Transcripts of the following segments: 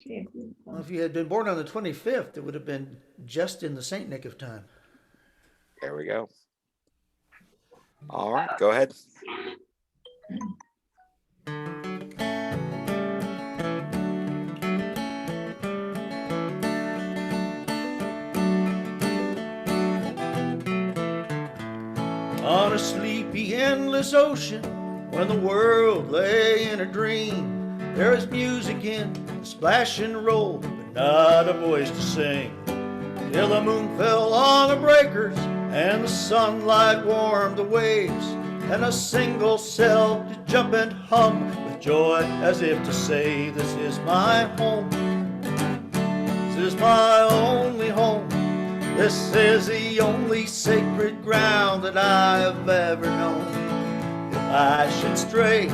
Champion Well, if punch. you had been born on the 25th, it would have been just in the Saint Nick of time. There we go. All right, go ahead. On a sleepy, endless ocean, when the world lay in a dream, there is music in the splash and roll, but not a voice to sing. Till the moon fell on the breakers, and the sunlight warmed the waves, and a single cell did jump and hum with joy, as if to say, "This is my home. This is my only home. This is the only sacred ground that I have ever known. If I should stray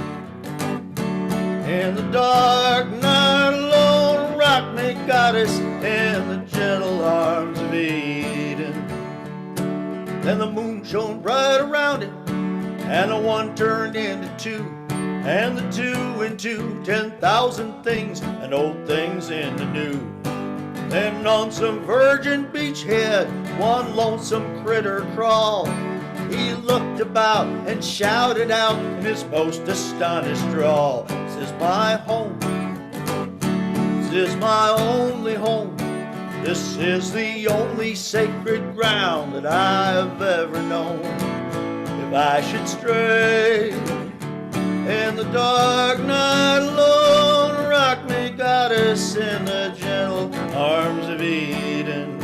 in the dark night alone, rock me, goddess, in the gentle arms of Eden." Then the moon shone bright around it, and the one turned into two, and the two into 10,000 things, and old things into new. Then on some virgin beachhead, one lonesome critter crawled. He looked about and shouted out in his most astonished drawl, "This is my home. This is my only home. This is the only sacred ground that I have ever known. If I should stray in the dark night alone, rock me, goddess, in the gentle arms of Eden."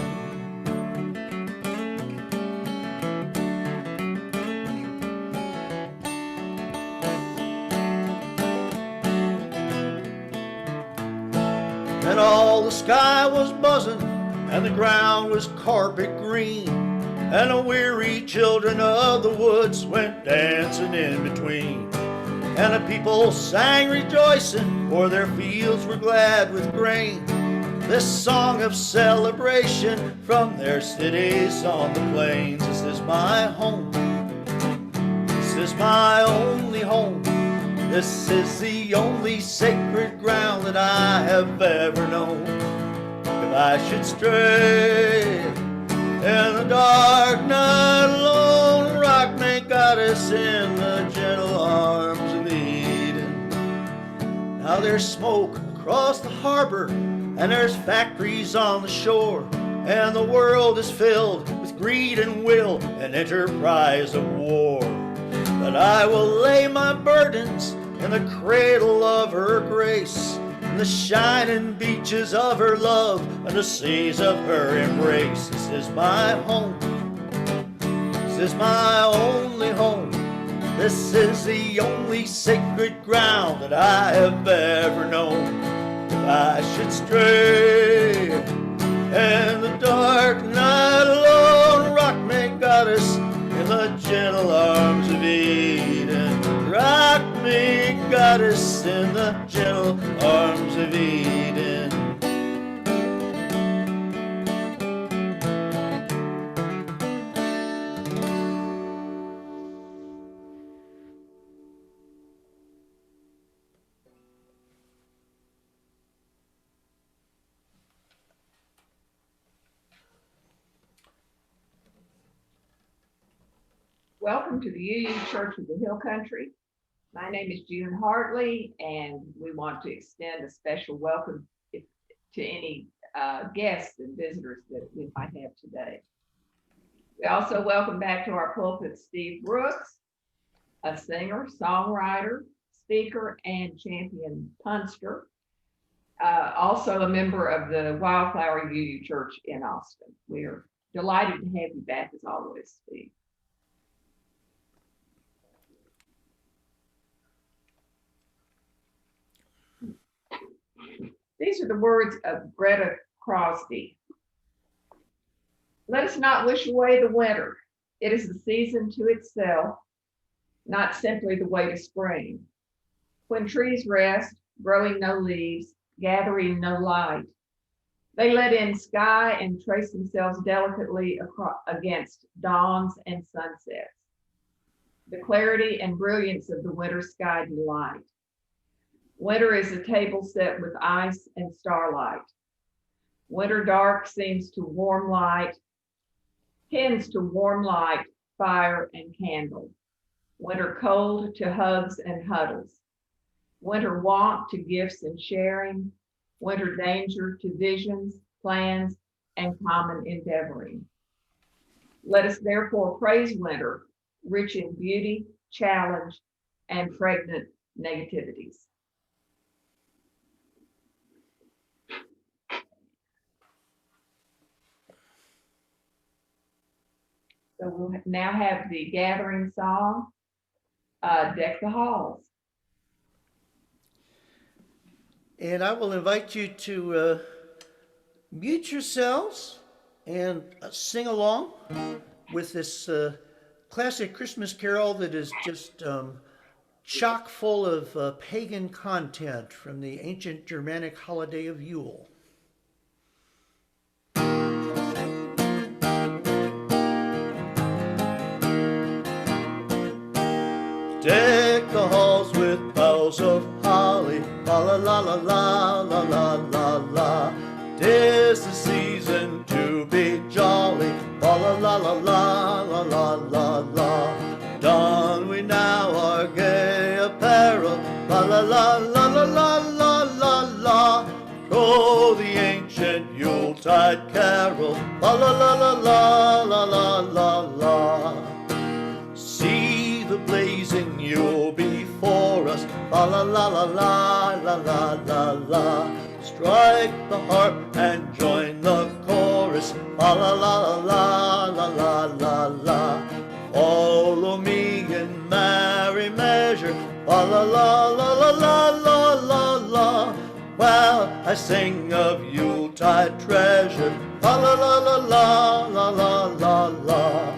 And all the sky was buzzing, and the ground was carpet green, and the weary children of the woods went dancing in between. And the people sang rejoicing, for their fields were glad with grain, this song of celebration from their cities on the plains. This is my home. This is my only home. This is the only sacred ground that I have ever known. If I should stray in the dark night alone, rock me, goddess, in the gentle arms of Eden. Now there's smoke across the harbor, and there's factories on the shore, and the world is filled with greed and will and enterprise of war. But I will lay my burdens in the cradle of her grace, in the shining beaches of her love, and the seas of her embrace. This is my home. This is my only home. This is the only sacred ground that I have ever known. If I should stray in the dark night alone, rock me, goddess, in the gentle arms of Eden. Rock me, goddess, in the gentle arms of Eden. Welcome to the UU Church of the Hill Country. My name is June Hartley, and we want to extend a special welcome to any guests and visitors that we might have today. We also welcome back to our pulpit Steve Brooks, a singer, songwriter, speaker, and champion punster. Also a member of the Wildflower UU Church in Austin. We're delighted to have you back as always, Steve. These are the words of Greta Crosby. "Let us not wish away the winter. It is a season to itself, not simply the way to spring. When trees rest, growing no leaves, gathering no light, they let in sky and trace themselves delicately against dawns and sunsets. The clarity and brilliance of the winter sky delight. Winter is a table set with ice and starlight. Winter dark seems to warm light, tends to warm light, fire, and candle. Winter cold to hugs and huddles. Winter want to gifts and sharing. Winter danger to visions, plans, and common endeavoring. Let us therefore praise winter, rich in beauty, challenge, and pregnant negativities. So we'll now have the gathering song, Deck the Halls. And I will invite you to mute yourselves and sing along with this classic Christmas carol that is just chock full of pagan content from the ancient Germanic holiday of Yule. Deck the halls with boughs of holly, la la la la la la la la la. 'Tis the season to be jolly, la la la la la la la la la. Don we now our gay apparel, la la la la la la la la la. Throw the ancient Yuletide carol, la la la la la la la la la. See the blazing Yule before us, la la la la la la la la la. Strike the harp and join the chorus, la la la la la la la la. Follow me in merry measure, la la la la la la la la la. While I sing of Yuletide treasure, la la la la la la la la la.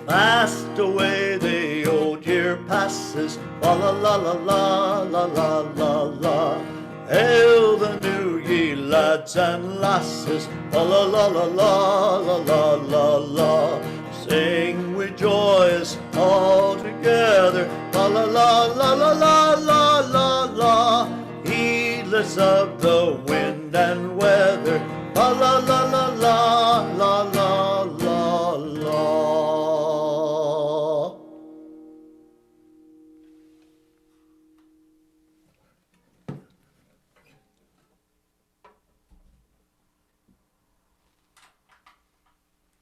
Fast away the old year passes, la la la la la la la la la. Hail the new ye lads and lasses, la la la la la la la la la. Sing we joyous all together, la la la la la la la la la. Heedless of the wind and weather, la la la la la la la la la.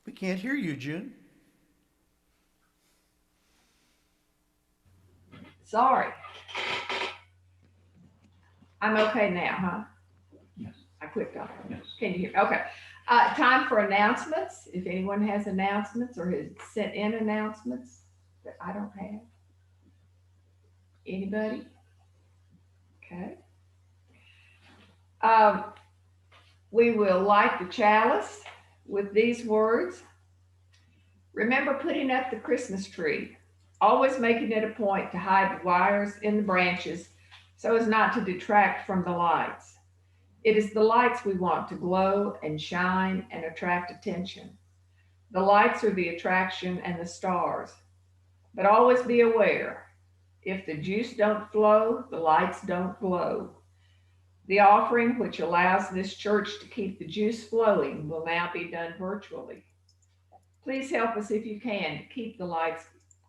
We can't hear you, June. Sorry. I'm okay now, huh? Yes. I clicked on it. Yes. Can you hear? Okay. Time for announcements. If anyone has announcements or has sent in announcements that I don't have. Anybody? Okay. We will light the chalice with these words. Remember putting up the Christmas tree, always making it a point to hide the wires in the branches so as not to detract from the lights. It is the lights we want to glow and shine and attract attention. The lights are the attraction and the stars. But always be aware, if the juice don't flow, the lights don't glow. The offering, which allows this church to keep the juice flowing, will now be done virtually. Please help us if you can to keep the lights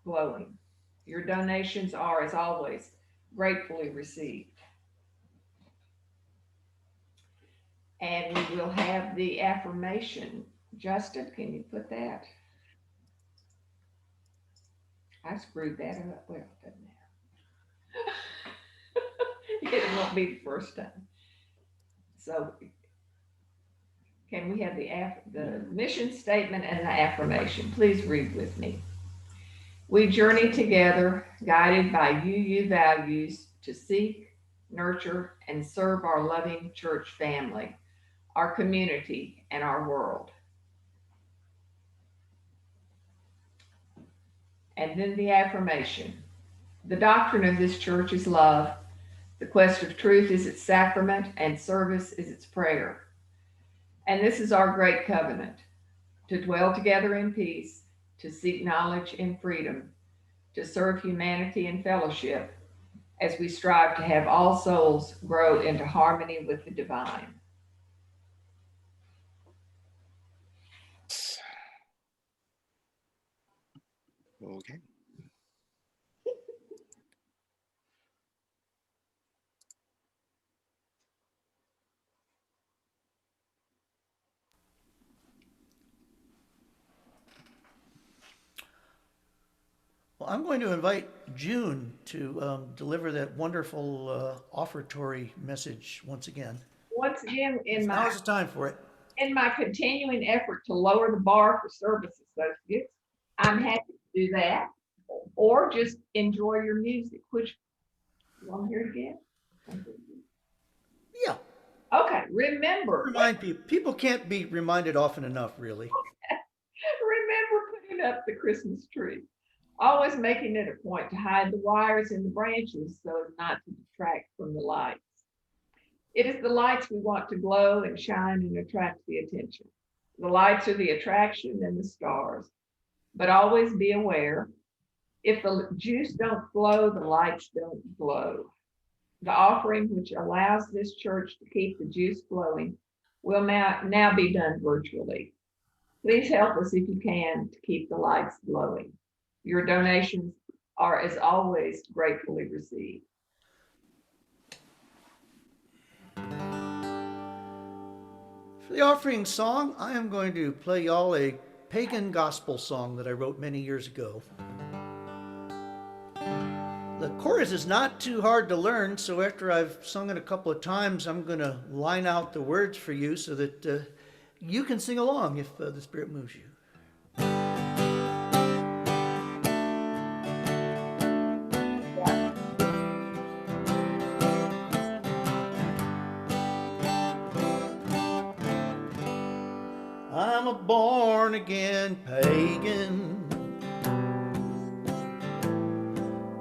glowing. Your donations are, as always, gratefully received. And we will have the affirmation. Justin, can you put that? I screwed that up. Well, it doesn't matter. It won't be the first time. So can we have the mission statement and the affirmation? Please read with me. We journey together, guided by UU values to seek, nurture, and serve our loving church family, our community, and our world. And then the affirmation. The doctrine of this church is love. The quest of truth is its sacrament, and service is its prayer. And this is our great covenant, to dwell together in peace, to seek knowledge in freedom, to serve humanity in fellowship, as we strive to have all souls grow into harmony with the divine. Okay. Well, I'm going to invite June to deliver that wonderful offertory message once again. Once again, Now's the time for it. in my continuing effort to lower the bar for service associates, I'm happy to do that, or just enjoy your music. Which you want to hear it again? Yeah. Okay, remember. Remind people. People can't be reminded often enough, really. Remember putting up the Christmas tree. Always making it a point to hide the wires and the branches so as not to detract from the lights. It is the lights we want to glow and shine and attract the attention. The lights are the attraction and the stars. But always be aware, if the juice don't flow, the lights don't glow. The offering, which allows this church to keep the juice flowing, will now be done virtually. Please help us if you can to keep the lights glowing. Your donations are, as always, gratefully received. For the offering song, I am going to play y'all a pagan gospel song that I wrote many years ago. The chorus is not too hard to learn, so after I've sung it a couple of times, I'm going to line out the words for you so that you can sing along if the Spirit moves you. I'm a born-again pagan,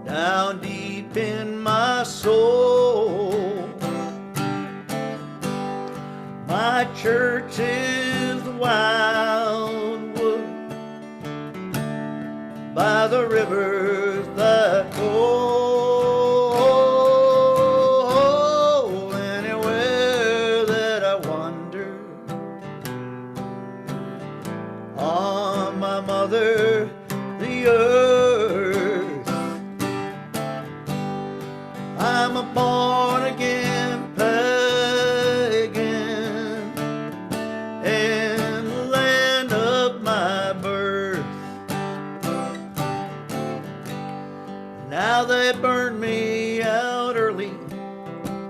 down deep in my soul. My church is the wildwood by the rivers that go. Anywhere that I wander on my mother, the earth, I'm a born-again pagan in the land of my birth. Now they burned me out early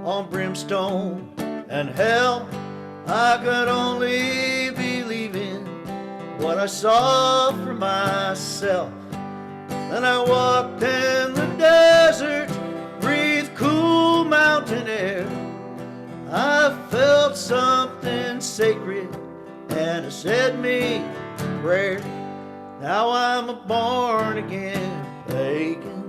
on brimstone and hell. I could only believe in what I saw for myself. Then I walked in the desert, breathed cool mountain air. I felt something sacred and it said me a prayer. Now I'm a born again pagan,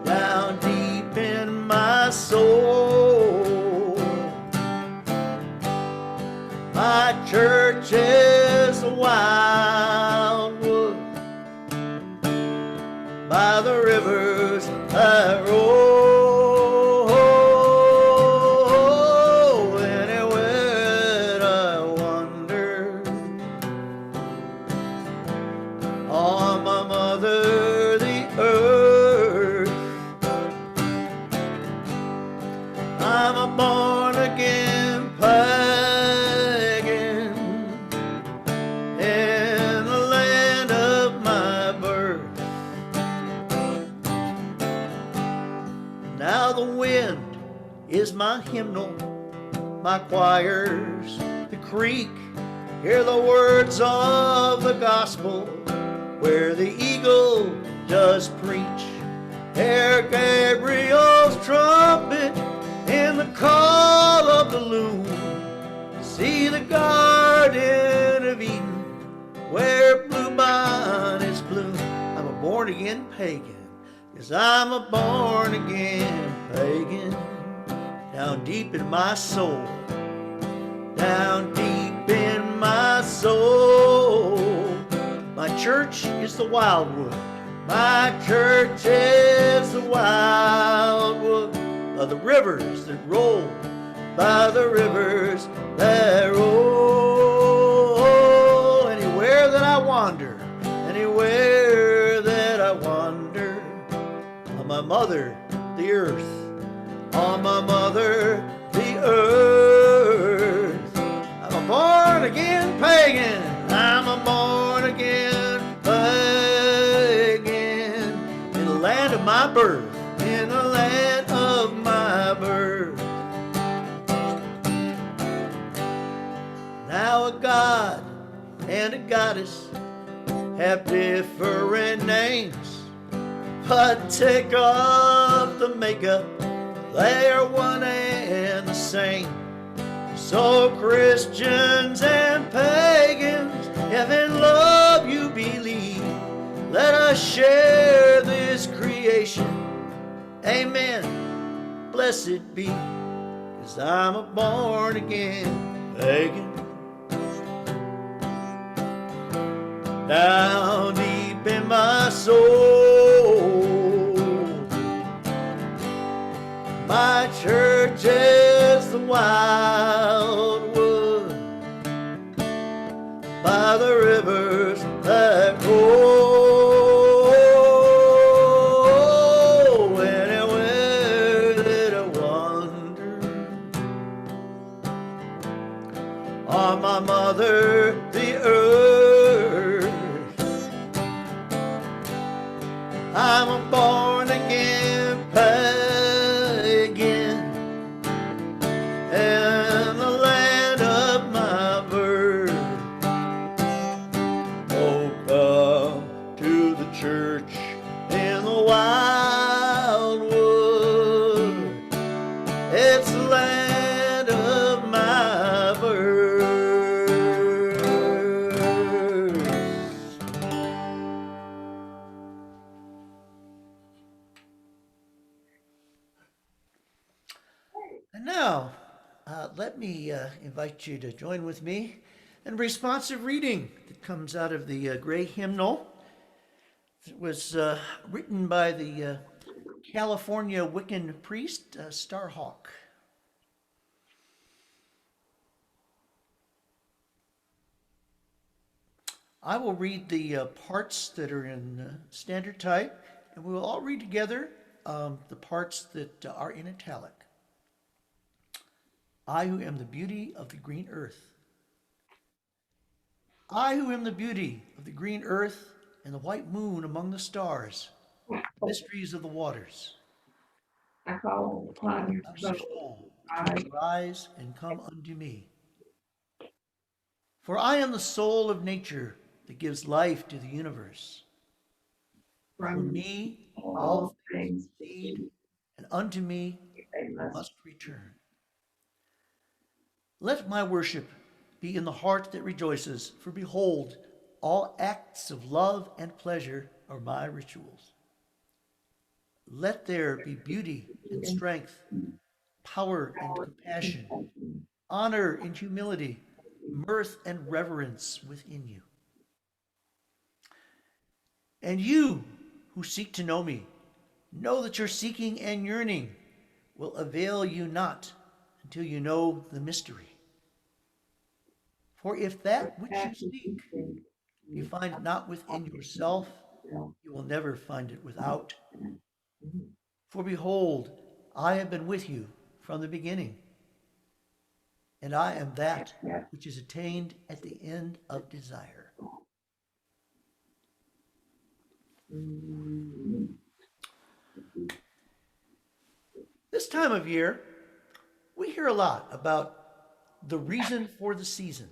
down deep in my soul. My church is a wildwood by the rivers that roll. Anywhere I wander on my mother, the earth, I'm a born again pagan in the land of my birth. Now the wind is my hymnal, my choirs, the creek, hear the words of the gospel, where the eagle does preach. Hear Gabriel's trumpet in the call of the loon. See the Garden of Eden, where bluebonnets bloom. I'm a born-again pagan, 'cause I'm a born-again pagan, down deep in my soul, down deep in my soul. My church is the wildwood My church is the wildwood of the rivers that roll, by the rivers that roll. Anywhere that I wander, anywhere that I wander, on my mother, the earth, on my mother, the earth. I'm a born again pagan. I'm a born again pagan. In the land of my birth, in the land of my birth. Now a god and a goddess have different names, but take off the makeup, they are one and the same. So Christians and pagans, if in love you believe, let us share this creation. Amen. Blessed be, 'cause I'm a born again pagan. Down deep in my soul, my church is the wildwood, by the rivers that roll. Anywhere that I wander, on my mother, the earth, I'm a born again pagan, in the land of my birth. Oh, come to the church in the wildwood. It's the land of my birth. And now, let me invite you to join with me in responsive reading that comes out of the Gray Hymnal. It was written by the California Wiccan priest, Starhawk. I will read the parts that are in standard type, and we will all read together the parts that are in italic. I who am the beauty of the green earth. I who am the beauty of the green earth and the white moon among the stars, mysteries of the waters. I call upon your I wish soul. all I to rise and come unto me. For I am the soul of nature that gives life to the universe. From from me all all things proceed, and unto me they must must return. Let my worship be in the heart that rejoices, for behold, all acts of love and pleasure are my rituals. Let there be beauty and strength, power and compassion, honor and humility, mirth and reverence within you. And you who seek to know me, know that your seeking and yearning will avail you not until you know the mystery. For if that which you seek you find it not within yourself, you will never find it without. For behold, I have been with you from the beginning, and I am that which is attained at the end of desire. This time of year, we hear a lot about the reason for the season.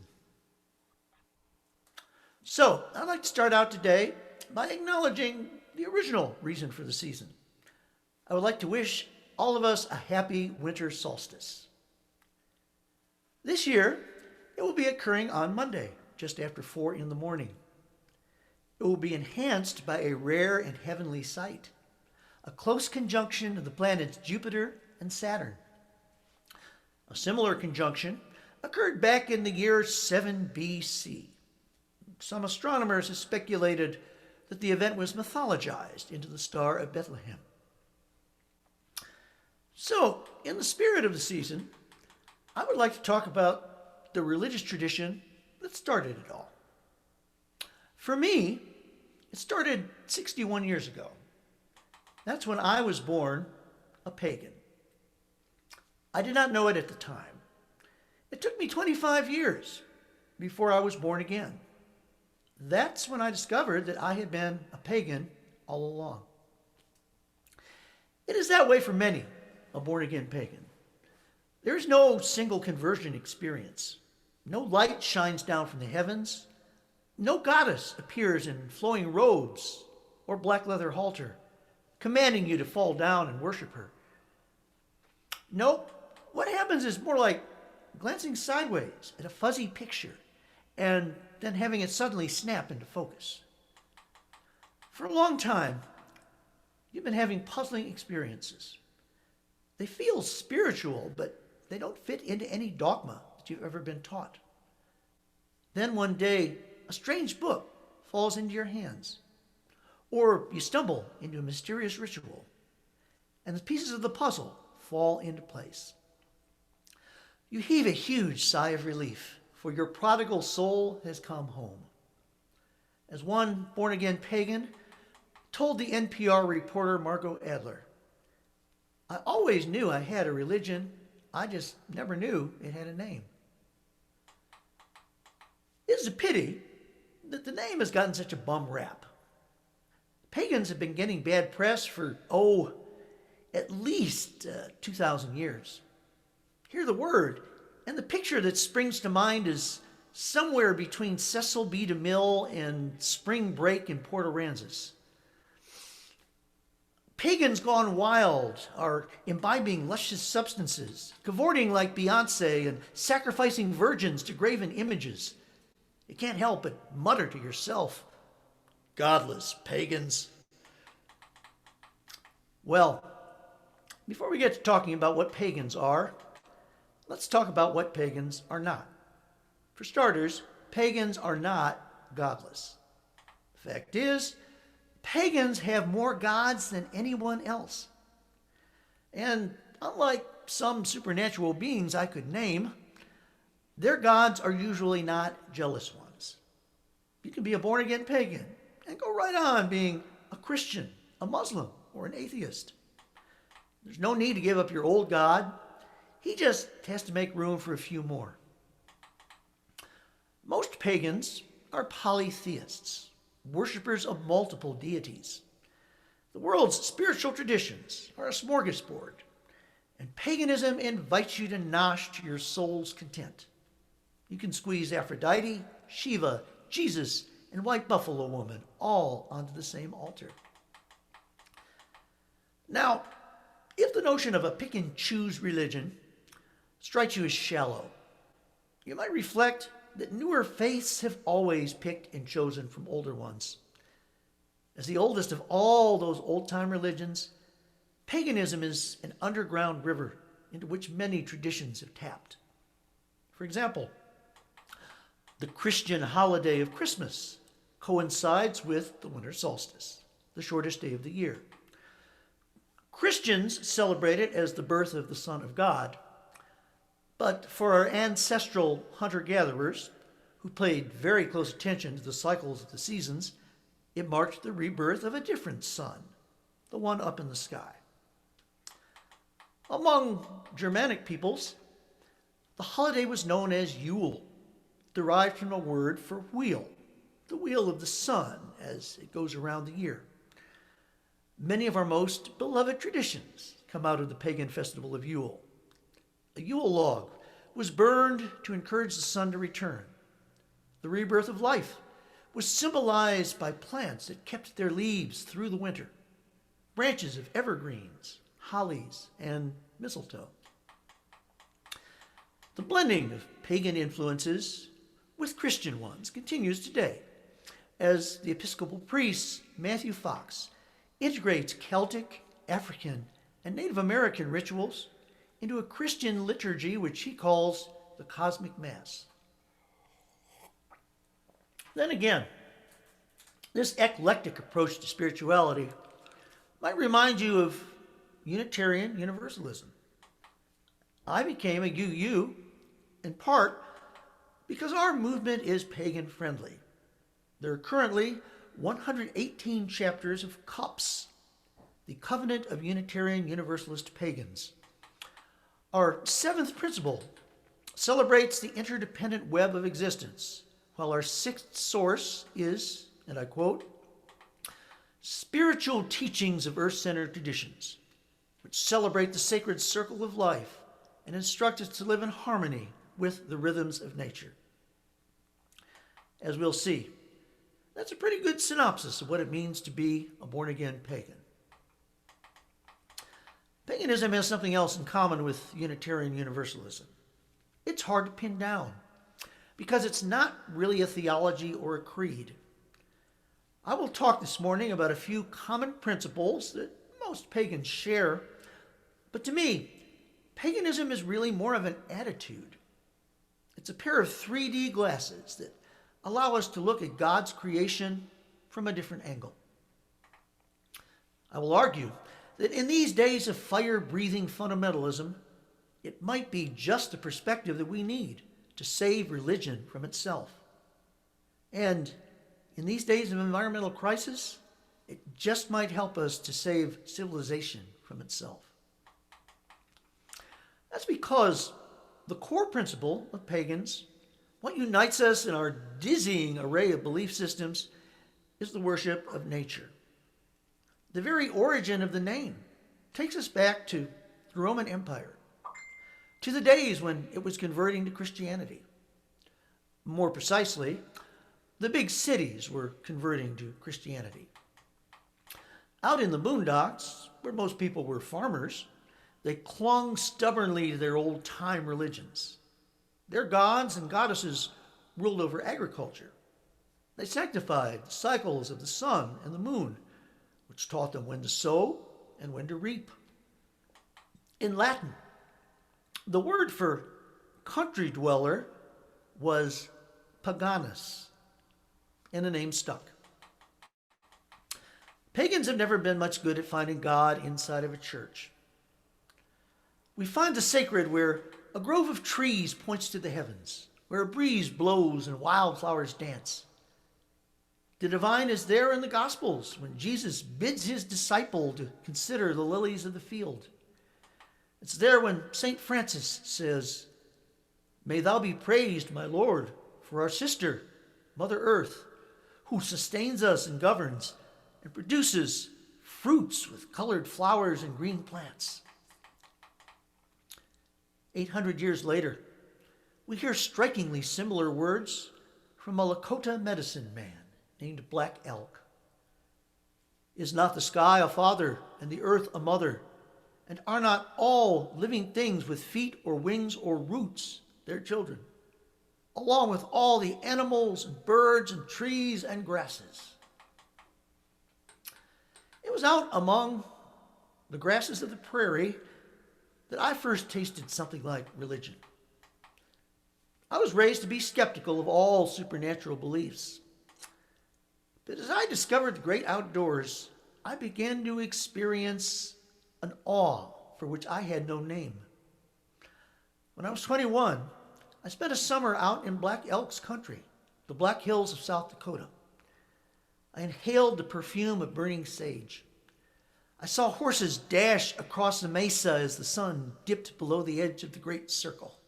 So, I'd like to start out today by acknowledging the original reason for the season. I would like to wish all of us a happy winter solstice. This year, it will be occurring on Monday, just after 4 in the morning. It will be enhanced by a rare and heavenly sight, a close conjunction of the planets Jupiter and Saturn. A similar conjunction occurred back in the year 7 BC. Some astronomers have speculated that the event was mythologized into the Star of Bethlehem. So, in the spirit of the season, I would like to talk about the religious tradition that started it all. For me, it started 61 years ago. That's when I was born a pagan. I did not know it at the time. It took me 25 years before I was born again. That's when I discovered that I had been a pagan all along. It is that way for many, a born-again pagan. There is no single conversion experience. No light shines down from the heavens. No goddess appears in flowing robes or black leather halter, commanding you to fall down and worship her. Nope. What happens is more like glancing sideways at a fuzzy picture and then having it suddenly snap into focus. For a long time, you've been having puzzling experiences. They feel spiritual, but they don't fit into any dogma that you've ever been taught. Then one day, a strange book falls into your hands, or you stumble into a mysterious ritual, and the pieces of the puzzle fall into place. You heave a huge sigh of relief, for your prodigal soul has come home. As one born-again pagan told the NPR reporter Margot Adler, "I always knew I had a religion. I just never knew it had a name." It is a pity that the name has gotten such a bum rap. Pagans have been getting bad press for, at least 2,000 years. Hear the word, and the picture that springs to mind is somewhere between Cecil B. DeMille and spring break in Port Aransas. Pagans gone wild are imbibing luscious substances, cavorting like Beyonce, and sacrificing virgins to graven images. You can't help but mutter to yourself, "Godless pagans." Well, before we get to talking about what pagans are, let's talk about what pagans are not. For starters, pagans are not godless. The fact is, pagans have more gods than anyone else. And unlike some supernatural beings I could name, their gods are usually not jealous ones. You can be a born-again pagan and go right on being a Christian, a Muslim, or an atheist. There's no need to give up your old god. He just has to make room for a few more. Most pagans are polytheists, worshippers of multiple deities. The world's spiritual traditions are a smorgasbord, and paganism invites you to nosh to your soul's content. You can squeeze Aphrodite, Shiva, Jesus, and White Buffalo Woman all onto the same altar. Now, if the notion of a pick-and-choose religion strikes you as shallow, you might reflect that newer faiths have always picked and chosen from older ones. As the oldest of all those old-time religions, paganism is an underground river into which many traditions have tapped. For example, the Christian holiday of Christmas coincides with the winter solstice, the shortest day of the year. Christians celebrate it as the birth of the Son of God, but for our ancestral hunter-gatherers, who paid very close attention to the cycles of the seasons, it marked the rebirth of a different sun, the one up in the sky. Among Germanic peoples, the holiday was known as Yule, derived from a word for wheel, the wheel of the sun as it goes around the year. Many of our most beloved traditions come out of the pagan festival of Yule. A Yule log was burned to encourage the sun to return. The rebirth of life was symbolized by plants that kept their leaves through the winter, branches of evergreens, hollies, and mistletoe. The blending of pagan influences with Christian ones continues today, as the Episcopal priest Matthew Fox integrates Celtic, African, and Native American rituals into a Christian liturgy which he calls the Cosmic Mass. Then again, This eclectic approach to spirituality might remind you of Unitarian Universalism. I became a UU in part because our movement is pagan friendly. There are currently 118 chapters of CUPS, the Covenant of Unitarian Universalist Pagans. Our seventh principle celebrates the interdependent web of existence, while our sixth source is, and I quote, spiritual teachings of earth-centered traditions, which celebrate the sacred circle of life and instruct us to live in harmony with the rhythms of nature. As we'll see, that's a pretty good synopsis of what it means to be a born-again pagan. Paganism has something else in common with Unitarian Universalism. It's hard to pin down because it's not really a theology or a creed. I will talk this morning about a few common principles that most pagans share, but to me, paganism is really more of an attitude. It's a pair of 3D glasses that allow us to look at God's creation from a different angle. I will argue that in these days of fire-breathing fundamentalism, it might be just the perspective that we need to save religion from itself. And in these days of environmental crisis, it just might help us to save civilization from itself. That's because the core principle of pagans, what unites us in our dizzying array of belief systems, is the worship of nature. The very origin of the name takes us back to the Roman Empire, to the days when it was converting to Christianity. More precisely, the big cities were converting to Christianity. Out in the boondocks, where most people were farmers, they clung stubbornly to their old-time religions. Their gods and goddesses ruled over agriculture. They sanctified the cycles of the sun and the moon, which taught them when to sow and when to reap. In Latin, the word for country dweller was paganus, and the name stuck. Pagans have never been much good at finding God inside of a church. We find the sacred where a grove of trees points to the heavens, where a breeze blows and wildflowers dance. The divine is there in the Gospels when Jesus bids his disciple to consider the lilies of the field. It's there when St. Francis says, "May thou be praised, my Lord, for our sister, Mother Earth, who sustains us and governs and produces fruits with colored flowers and green plants." 800 years later, we hear strikingly similar words from a Lakota medicine man named Black Elk. "Is not the sky a father and the earth a mother? And are not all living things with feet or wings or roots their children, along with all the animals and birds and trees and grasses?" It was out among the grasses of the prairie that I first tasted something like religion. I was raised to be skeptical of all supernatural beliefs. But as I discovered the great outdoors, I began to experience an awe for which I had no name. When I was 21, I spent a summer out in Black Elk's country, the Black Hills of South Dakota. I inhaled the perfume of burning sage. I saw horses dash across the mesa as the sun dipped below the edge of the great circle.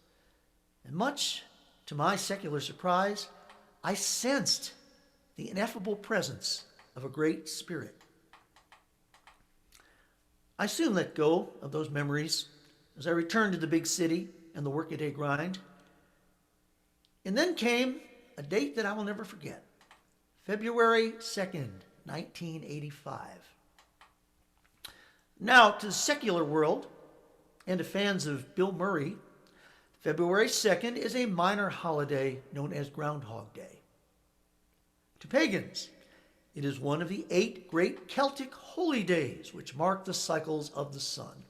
And much to my secular surprise, I sensed the ineffable presence of a great spirit. I soon let go of those memories as I returned to the big city and the workaday grind. And then came a date that I will never forget, February 2nd, 1985. Now, to the secular world and to fans of Bill Murray, February 2nd is a minor holiday known as Groundhog Day. To pagans, it is one of the 8 great Celtic holy days which mark the cycles of the sun.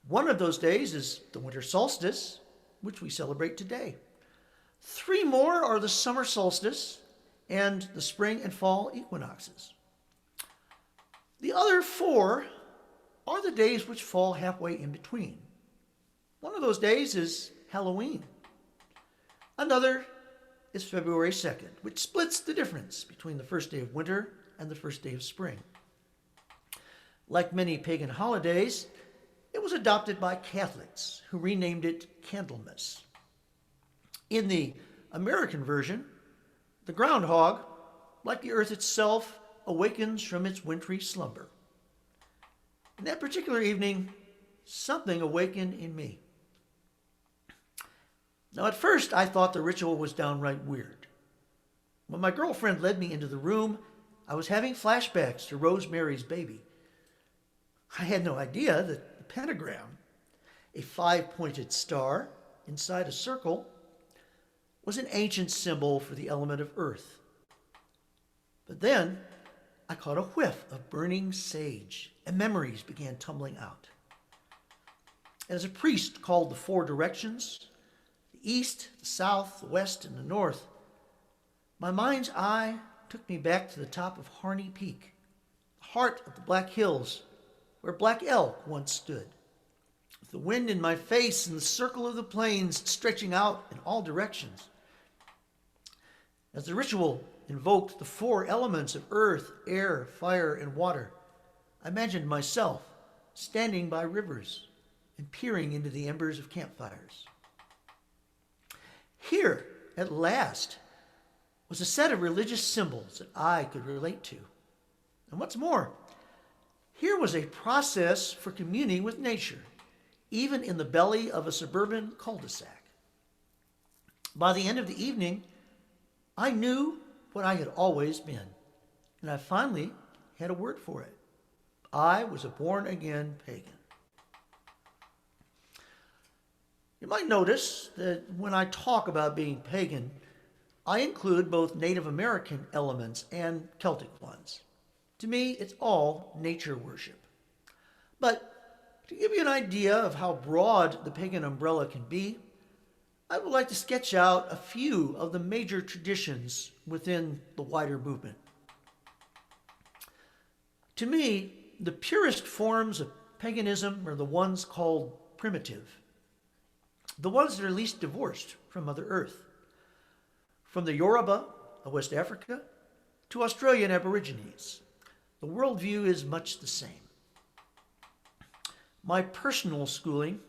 One of those days is the winter solstice, which we celebrate today. 3 more are the summer solstice and the spring and fall equinoxes. The other 4 are the days which fall halfway in between. One of those days is Halloween. Another is February 2nd, which splits the difference between the first day of winter and the first day of spring. Like many pagan holidays, it was adopted by Catholics, who renamed it Candlemas. In the American version, the groundhog, like the earth itself, awakens from its wintry slumber. In that particular evening, something awakened in me. Now, at first, I thought the ritual was downright weird. When my girlfriend led me into the room, I was having flashbacks to Rosemary's Baby. I had no idea that the pentagram, a 5-pointed star inside a circle, was an ancient symbol for the element of earth. But then I caught a whiff of burning sage, and memories began tumbling out. As a priest called the 4 directions, the east, the south, the west, and the north, my mind's eye took me back to the top of Harney Peak, the heart of the Black Hills, where Black Elk once stood. With the wind in my face and the circle of the plains stretching out in all directions. As the ritual invoked the 4 elements of earth, air, fire, and water, I imagined myself standing by rivers and peering into the embers of campfires. Here, at last, was a set of religious symbols that I could relate to. And what's more, here was a process for communing with nature, even in the belly of a suburban cul-de-sac. By the end of the evening, I knew what I had always been, and I finally had a word for it. I was a born-again pagan. You might notice that when I talk about being pagan, I include both Native American elements and Celtic ones. To me, it's all nature worship. But to give you an idea of how broad the pagan umbrella can be, I would like to sketch out a few of the major traditions within the wider movement. To me, the purest forms of paganism are the ones called primitive, the ones that are least divorced from Mother Earth. From the Yoruba of West Africa to Australian Aborigines, the worldview is much the same. My personal schooling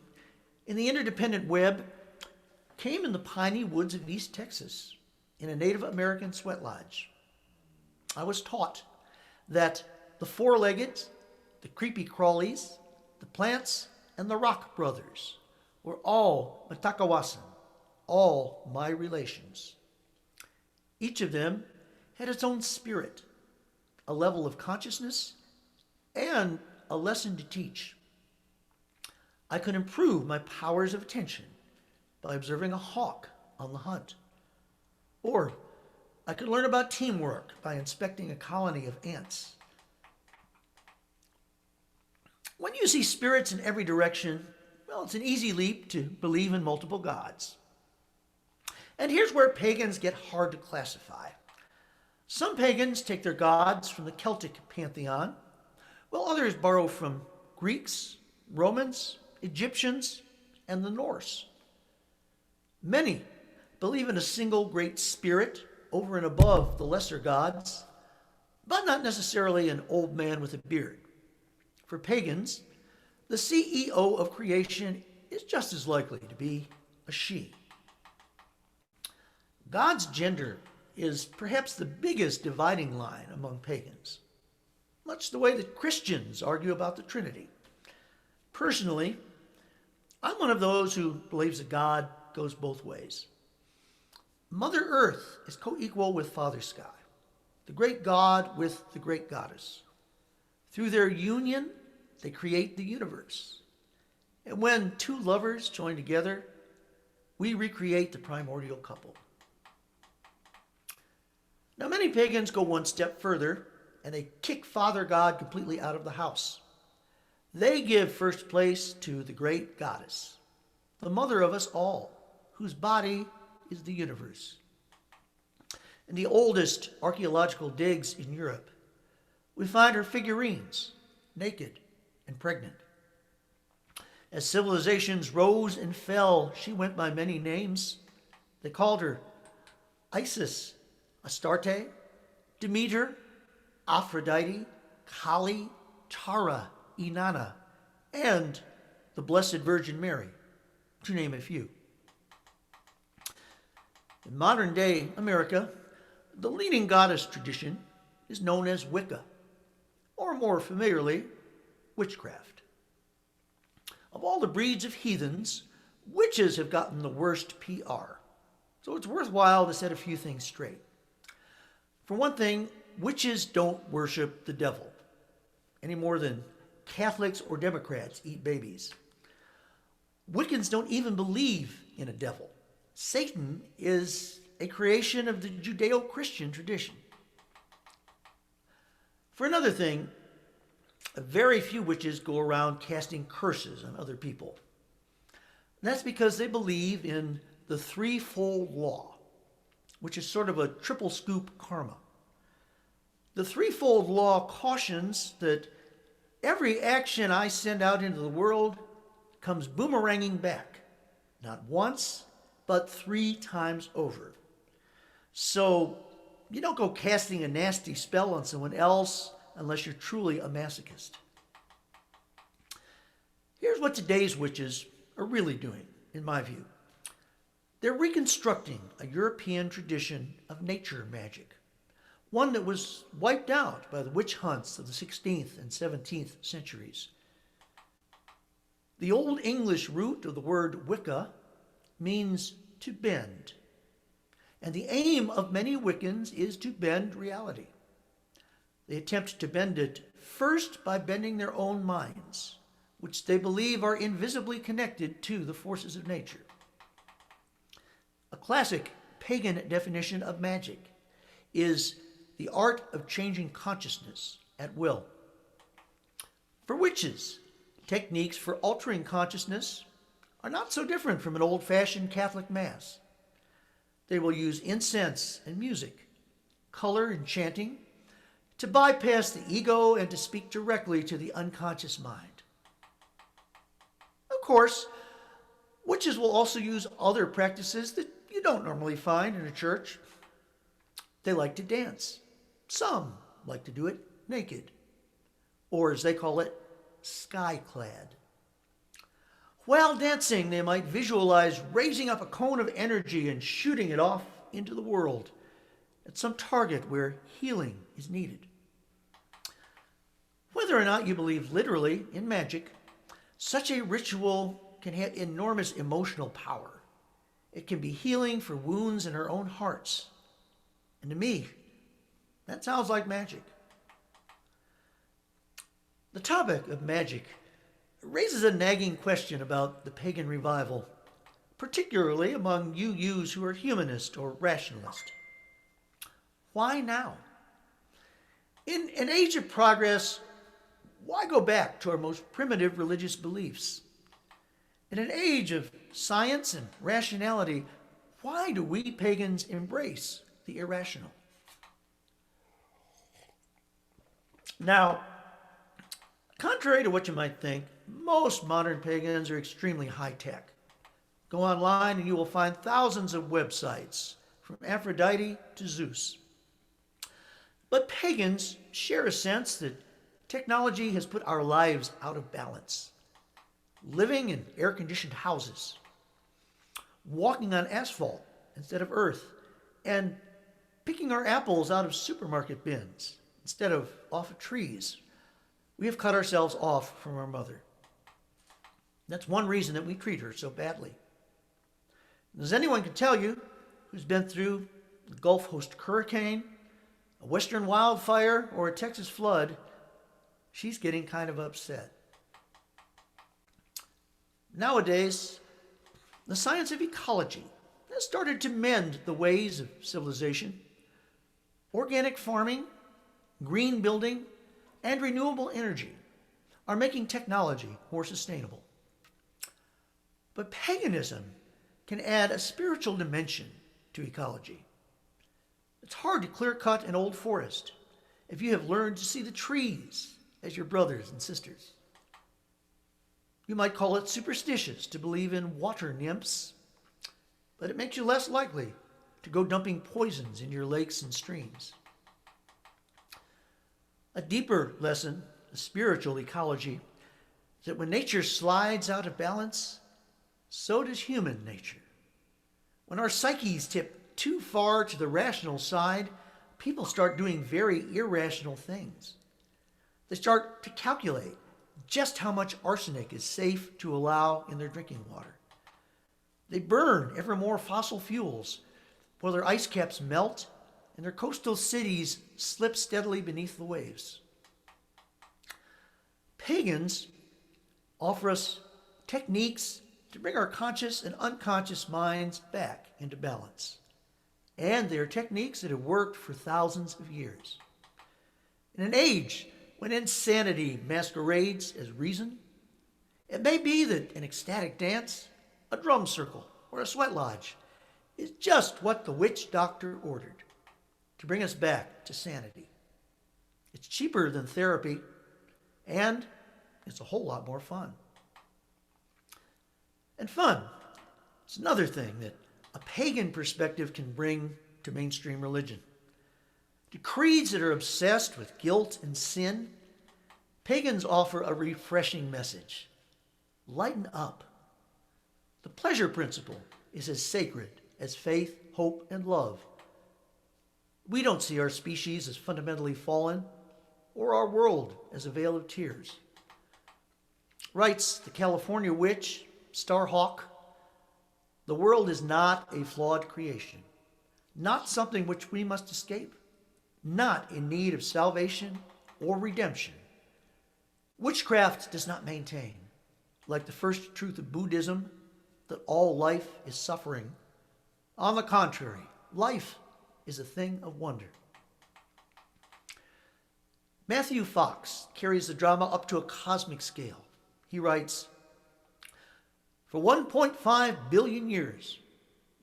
in the interdependent web came in the piney woods of East Texas in a Native American sweat lodge. I was taught that the 4-legged, the creepy crawlies, the plants, and the rock brothers were all Matakawasan, all my relations. Each of them had its own spirit, a level of consciousness, and a lesson to teach. I could improve my powers of attention by observing a hawk on the hunt. Or I could learn about teamwork by inspecting a colony of ants. When you see spirits in every direction, well, it's an easy leap to believe in multiple gods. And here's where pagans get hard to classify. Some pagans take their gods from the Celtic pantheon, while others borrow from Greeks, Romans, Egyptians, and the Norse. Many believe in a single great spirit over and above the lesser gods, but not necessarily an old man with a beard. For pagans, the CEO of creation is just as likely to be a she. God's gender is perhaps the biggest dividing line among pagans, much the way that Christians argue about the Trinity. Personally, I'm one of those who believes that God goes both ways. Mother Earth is co-equal with Father Sky, the great God with the great goddess. Through their union, they create the universe. And when 2 lovers join together, we recreate the primordial couple. Now, many pagans go one step further, and they kick Father God completely out of the house. They give first place to the great goddess, the mother of us all, whose body is the universe. In the oldest archaeological digs in Europe, we find her figurines, naked and pregnant. As civilizations rose and fell, she went by many names. They called her Isis, Astarte, Demeter, Aphrodite, Kali, Tara, Inanna, and the Blessed Virgin Mary, to name a few. In modern day America, the leading goddess tradition is known as Wicca, or more familiarly, witchcraft. Of all the breeds of heathens, witches have gotten the worst PR. So it's worthwhile to set a few things straight. For one thing, witches don't worship the devil, any more than Catholics or Democrats eat babies. Wiccans don't even believe in a devil. Satan is a creation of the Judeo-Christian tradition. For another thing, very few witches go around casting curses on other people. And that's because they believe in the threefold law, which is sort of a triple scoop karma. The threefold law cautions that every action I send out into the world comes boomeranging back, not once, but 3 times over. So you don't go casting a nasty spell on someone else unless you're truly a masochist. Here's what today's witches are really doing, in my view. They're reconstructing a European tradition of nature magic, one that was wiped out by the witch hunts of the 16th and 17th centuries. The Old English root of the word Wicca means to bend, and the aim of many Wiccans is to bend reality. They attempt to bend it first by bending their own minds, which they believe are invisibly connected to the forces of nature. A classic pagan definition of magic is the art of changing consciousness at will. For witches, techniques for altering consciousness are not so different from an old-fashioned Catholic Mass. They will use incense and music, color and chanting, to bypass the ego and to speak directly to the unconscious mind. Of course, witches will also use other practices that you don't normally find in a church. They like to dance. Some like to do it naked, or as they call it, sky-clad. While dancing, they might visualize raising up a cone of energy and shooting it off into the world at some target where healing is needed. Whether or not you believe literally in magic, such a ritual can have enormous emotional power. It can be healing for wounds in our own hearts. And to me, that sounds like magic. The topic of magic raises a nagging question about the pagan revival, particularly among you who are humanist or rationalist. Why now? In an age of progress, why go back to our most primitive religious beliefs? In an age of science and rationality, why do we pagans embrace the irrational? Now, contrary to what you might think, most modern pagans are extremely high-tech. Go online and you will find thousands of websites, from Aphrodite to Zeus. But pagans share a sense that technology has put our lives out of balance. Living in air-conditioned houses, walking on asphalt instead of earth, and picking our apples out of supermarket bins instead of off of trees. We have cut ourselves off from our mother. That's one reason that we treat her so badly. As anyone can tell you who's been through the Gulf Coast hurricane, a western wildfire, or a Texas flood, she's getting kind of upset. Nowadays, the science of ecology has started to mend the ways of civilization. Organic farming, green building, and renewable energy are making technology more sustainable. But paganism can add a spiritual dimension to ecology. It's hard to clear cut an old forest if you have learned to see the trees as your brothers and sisters. You might call it superstitious to believe in water nymphs, but it makes you less likely to go dumping poisons in your lakes and streams. A deeper lesson, a spiritual ecology, is that when nature slides out of balance, so does human nature. When our psyches tip too far to the rational side, people start doing very irrational things. They start to calculate just how much arsenic is safe to allow in their drinking water. They burn ever more fossil fuels while their ice caps melt and their coastal cities slip steadily beneath the waves. Pagans offer us techniques to bring our conscious and unconscious minds back into balance. And they are techniques that have worked for thousands of years. In an age when insanity masquerades as reason, it may be that an ecstatic dance, a drum circle, or a sweat lodge is just what the witch doctor ordered to bring us back to sanity. It's cheaper than therapy, and it's a whole lot more fun. And fun is another thing that a pagan perspective can bring to mainstream religion. To creeds that are obsessed with guilt and sin, pagans offer a refreshing message. Lighten up. The pleasure principle is as sacred as faith, hope, and love. We don't see our species as fundamentally fallen or our world as a vale of tears. Writes the California witch, Starhawk, the world is not a flawed creation, not something which we must escape, not in need of salvation or redemption. Witchcraft does not maintain, like the first truth of Buddhism, that all life is suffering. On the contrary, life is a thing of wonder. Matthew Fox carries the drama up to a cosmic scale. He writes, "For 1.5 billion years,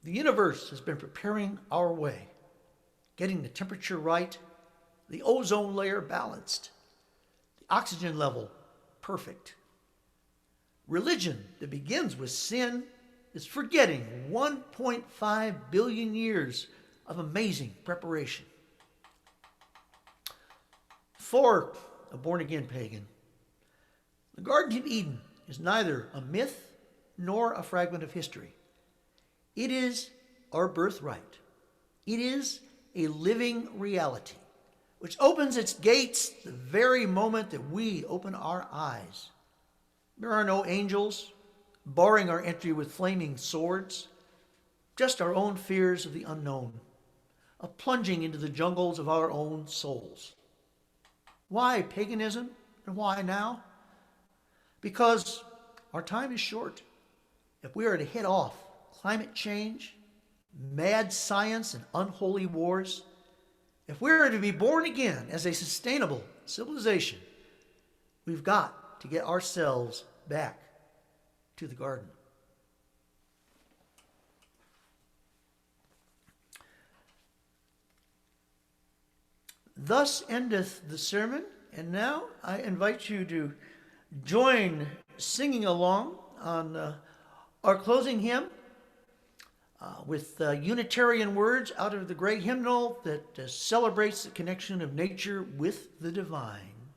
the universe has been preparing our way, getting the temperature right, the ozone layer balanced, the oxygen level perfect. Religion that begins with sin is forgetting 1.5 billion years of amazing preparation." For a born-again pagan, the Garden of Eden is neither a myth nor a fragment of history. It is our birthright. It is a living reality, which opens its gates the very moment that we open our eyes. There are no angels barring our entry with flaming swords, just our own fears of the unknown, a plunging into the jungles of our own souls. Why paganism and why now? Because our time is short. If we are to head off climate change, mad science, and unholy wars, if we are to be born again as a sustainable civilization, we've got to get ourselves back to the garden. Thus endeth the sermon, and now I invite you to join singing along on our closing hymn with Unitarian words out of the great hymnal that celebrates the connection of nature with the divine.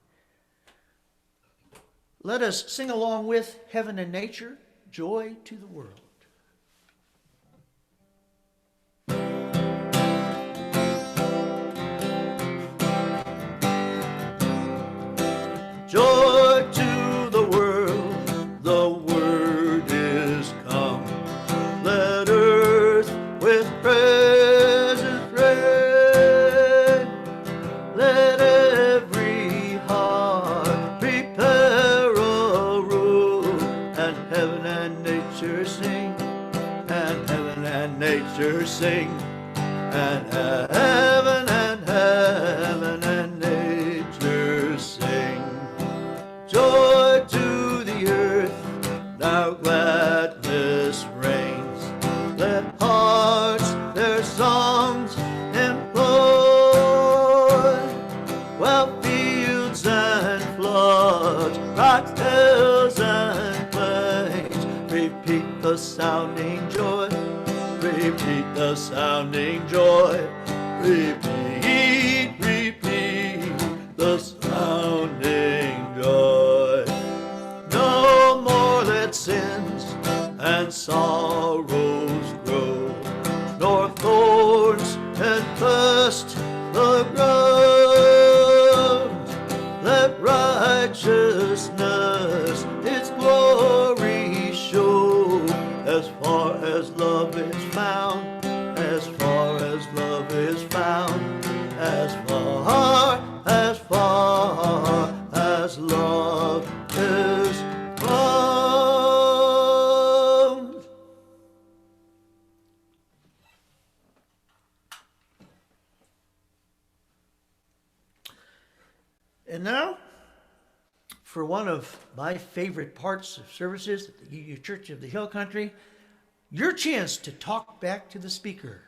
Let us sing along with Heaven and Nature, Joy to the World. Joy to the world, the word is come. Let earth with praises rain. Let every heart prepare a room, and heaven and nature sing, and heaven and nature sing, and heaven and nature sing. Joy to the earth, now gladness reigns. Let hearts their songs employ. sounding joy. Repeat the sounding joy. Repeat, repeat the sounding joy. No more let sins and sorrows grow, nor thorns infest the ground. Let righteousness its glory show, as far as love is found, as far as love is found, as far as love is found. And now, for one of my favorite parts of services at the UU Church of the Hill Country, your chance to talk back to the speaker,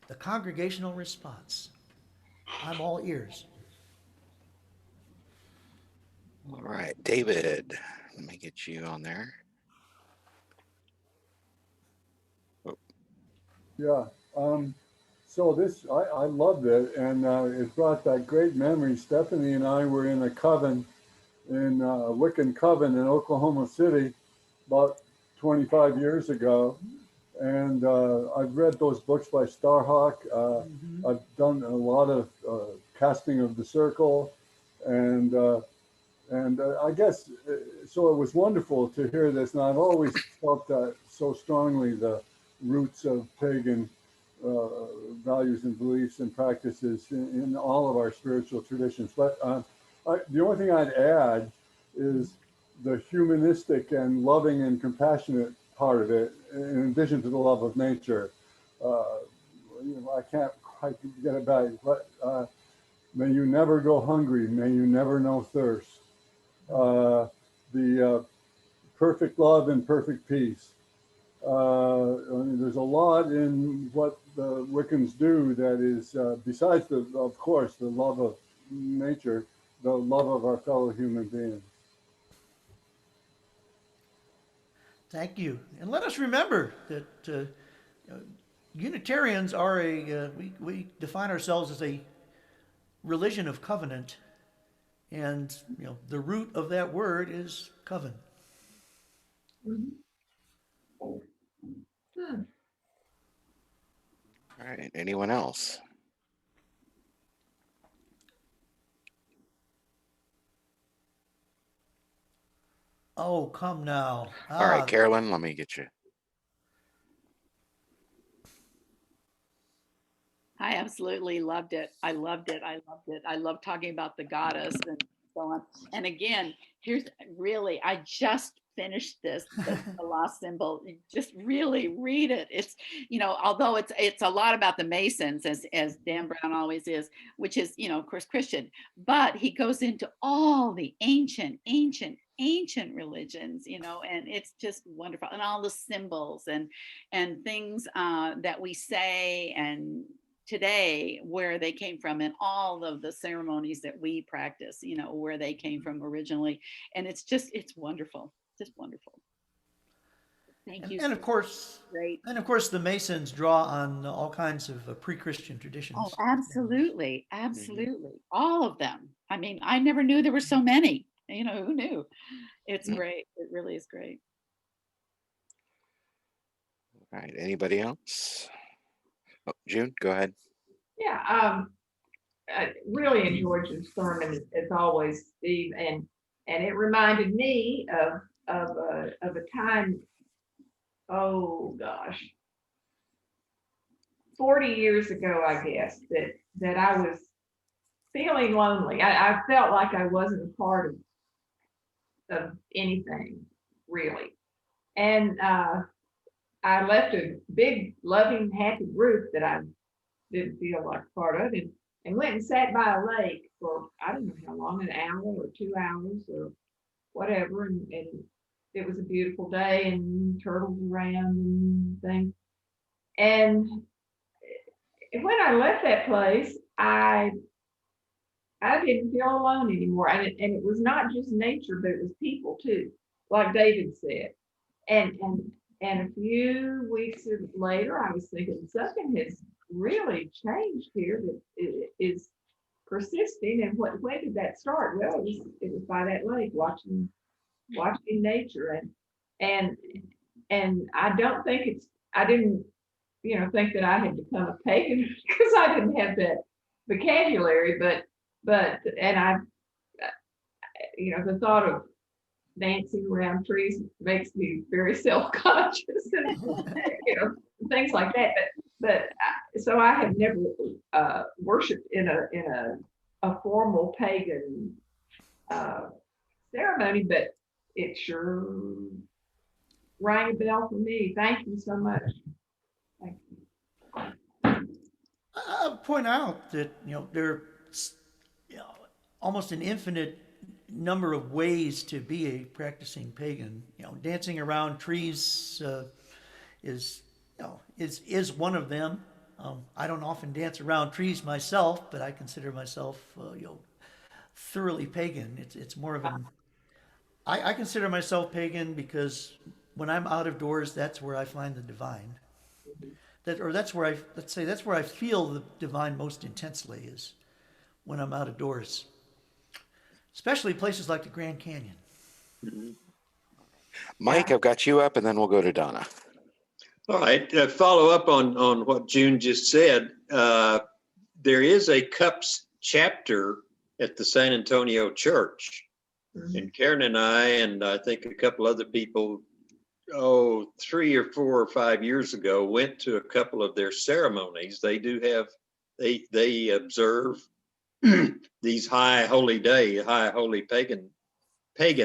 the congregational response. I'm all ears. All right, David, let me get you on there. Yeah. So this, I loved it, and it brought back great memories. Stephanie and I were in a coven, in a Wiccan coven in Oklahoma City about 25 years ago. And I've read those books by Starhawk. I've done a lot of casting of the circle, and I guess, so it was wonderful to hear this. And I've always felt so strongly the roots of pagan values and beliefs and practices in all of our spiritual traditions. But the only thing I'd add is the humanistic and loving and compassionate part of it, in addition to the love of nature. I can't quite get it back, but may you never go hungry, may you never know thirst. The perfect love and perfect peace. There's a lot in what the Wiccans do that is, besides of course, the love of nature, the love of our fellow human beings. Thank you. And let us remember that Unitarians are we define ourselves as a religion of covenant. And the root of that word is coven. Hmm. All right, anyone else? Oh, come now. All right, Carolyn, let me get you. I absolutely loved it. I loved it. I loved it. I love talking about the goddess and so on. And again, here's really, I just finished this, the lost symbol. Just really read it. It's, although it's a lot about the Masons, as Dan Brown always is, which is, of course, Christian, but he goes into all the ancient religions, and it's just wonderful, and all the symbols and things that we say and today, where they came from, and all of the ceremonies that we practice, where they came from originally. And it's wonderful, just wonderful. Thank you. And of course, great. And of course, the Masons draw on all kinds of pre-Christian traditions. Oh, absolutely, absolutely, all of them. I mean, I never knew there were so many. Who knew? It's great. It really is great. All right, anybody else? Oh, June, go ahead. Yeah, I really enjoyed your sermon as always, Steve, and it reminded me of a time, oh gosh, 40 years ago, I guess, that I was feeling lonely. I felt like I wasn't a part of anything really, and I left a big, loving, happy group that I didn't feel like part of, and went and sat by a lake for, I don't know how long, an hour or 2 hours or whatever. And it was a beautiful day and turtles around and things. And when I left that place, I didn't feel alone anymore. And it was not just nature, but it was people too, like David said. And And a few weeks later, I was thinking something has really changed here that is persisting. And when did that start? Well, it was by that lake, watching nature, and and I don't think I didn't think that I had become a pagan because I didn't have that vocabulary, and the thought of dancing around trees makes me very self-conscious and things like that. So I have never worshipped in a formal pagan ceremony, but it sure rang a bell for me. Thank you so much. Thank you. I'll point out that there's almost an infinite number of ways to be a practicing pagan. Dancing around trees is is one of them. I don't often dance around trees myself, but I consider myself thoroughly pagan. It's more of an I consider myself pagan because when I'm out of doors, that's where I find the divine. That's where that's where I feel the divine most intensely is when I'm out of doors, especially places like the Grand Canyon. Mike, I've got you up, and then we'll go to Donna. All right, follow up on what June just said. There is a cups chapter at the San Antonio Church. And Karen and I think a couple other people, 3 or 4 or 5 years ago, went to a couple of their ceremonies. They do have, they observe these high holy pagan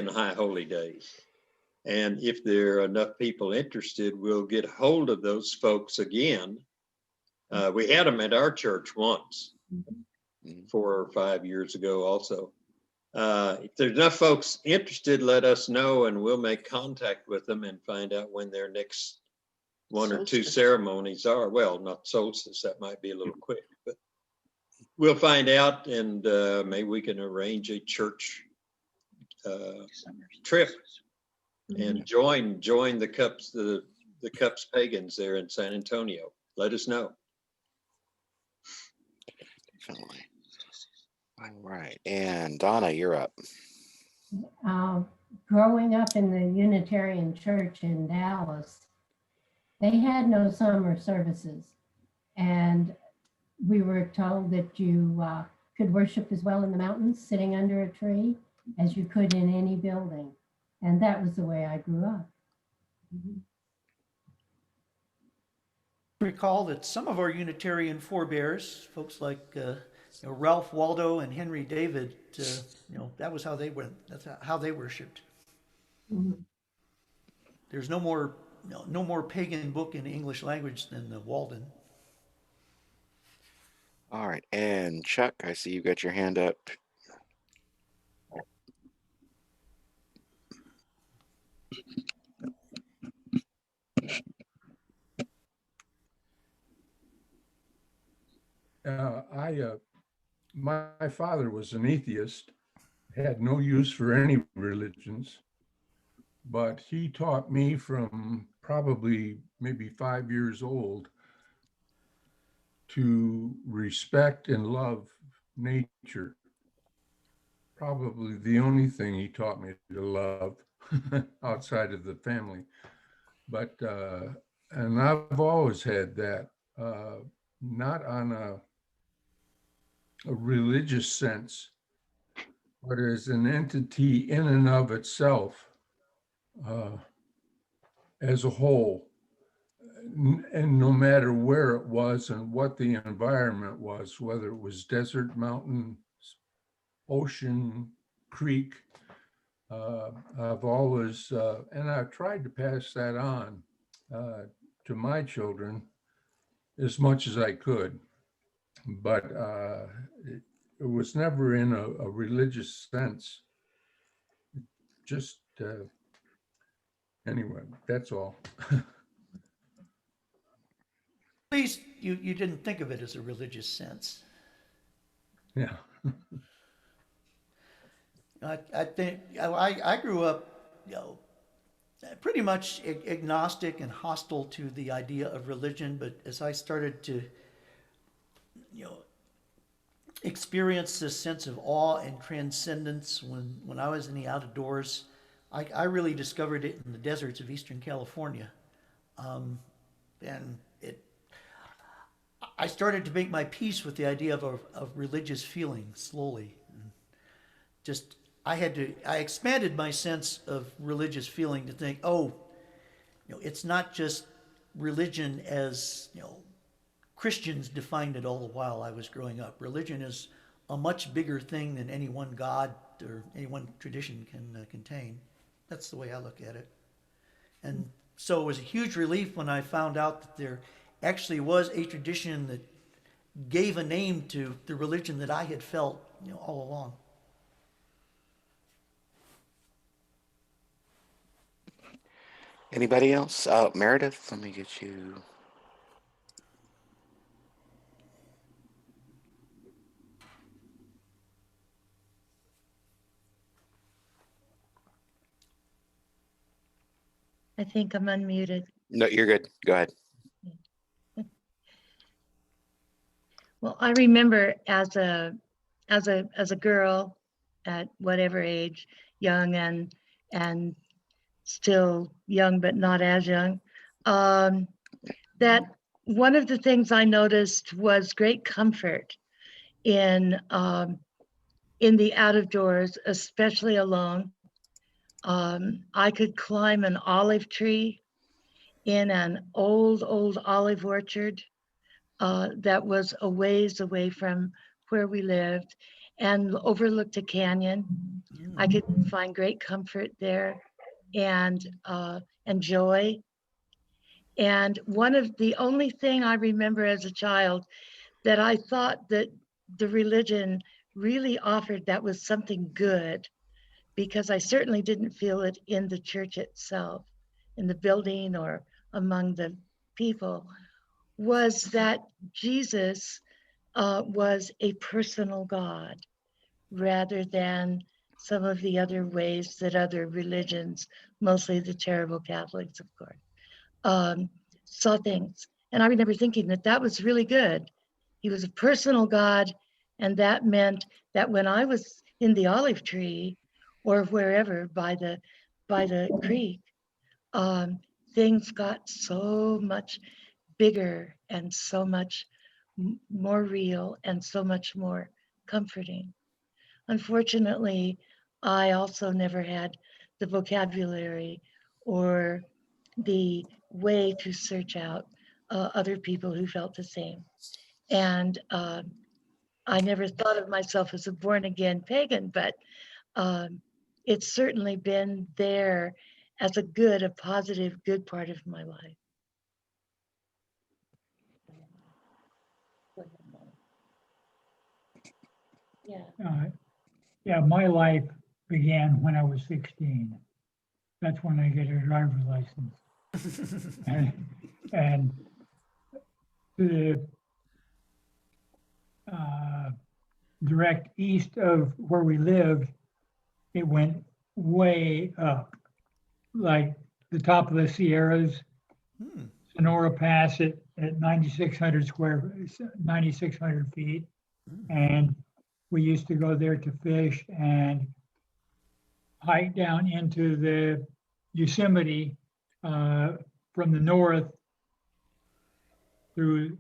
high holy days. And if there are enough people interested, we'll get hold of those folks again. We had them at our church once, 4 or 5 years ago also. If there's enough folks interested, let us know and we'll make contact with them and find out when their next 1 or 2 ceremonies are. Well, not solstice, that might be a little quick, but we'll find out, and maybe we can arrange a church trip and join the Cups Pagans there in San Antonio. Let us know. Definitely. All right, and Donna, you're up. Growing up in the Unitarian Church in Dallas, they had no summer services, and we were told that you could worship as well in the mountains, sitting under a tree, as you could in any building. And that was the way I grew up. Recall that some of our Unitarian forebears, folks like Ralph Waldo and Henry David, that was how they went. That's how they worshipped. There's no more pagan book in the English language than the Walden. All right, and Chuck, I see you got your hand up. My father was an atheist, had no use for any religions, but he taught me from probably maybe 5 years old to respect and love nature. Probably the only thing he taught me to love outside of the family. But, and I've always had that, not on a religious sense, but as an entity in and of itself, as a whole. And no matter where it was and what the environment was, whether it was desert, mountain, ocean, creek, I've always, and I've tried to pass that on to my children as much as I could. But it was never in a religious sense. Just, anyway, that's all. At least you didn't think of it as a religious sense. Yeah. I think I grew up, pretty much agnostic and hostile to the idea of religion, but as I started to, you know, experience this sense of awe and transcendence when I was in the outdoors, I really discovered it in the deserts of Eastern California. And I started to make my peace with the idea of religious feeling slowly. Just, I expanded my sense of religious feeling to think, oh, it's not just religion as, Christians defined it all the while I was growing up. Religion is a much bigger thing than any one God or any one tradition can contain. That's the way I look at it. And so it was a huge relief when I found out that there actually was a tradition that gave a name to the religion that I had felt, all along. Anybody else? Meredith, let me get you. I think I'm unmuted. No, you're good. Go ahead. Well, I remember as a girl at whatever age, young and still young but not as young, that one of the things I noticed was great comfort in the out of doors, especially alone. I could climb an olive tree in an old olive orchard that was a ways away from where we lived and overlooked a canyon. I could find great comfort there and joy. And one of the only thing I remember as a child that I thought that the religion really offered that was something good, because I certainly didn't feel it in the church itself, in the building or among the people, was that Jesus was a personal God rather than some of the other ways that other religions, mostly the terrible Catholics, of course, saw things. And I remember thinking that that was really good. He was a personal God, and that meant that when I was in the olive tree or wherever by the creek, things got so much bigger and so much more real and so much more comforting. Unfortunately, I also never had the vocabulary or the way to search out other people who felt the same. And I never thought of myself as a born again pagan, but it's certainly been there as a positive, good part of my life. Yeah. Yeah, my life began when I was 16. That's when I get a driver's license. and the direct east of where we lived, it went way up, like the top of the Sierras, Sonora Pass at 9,600 feet. And we used to go there to fish and hike down into the Yosemite from the north through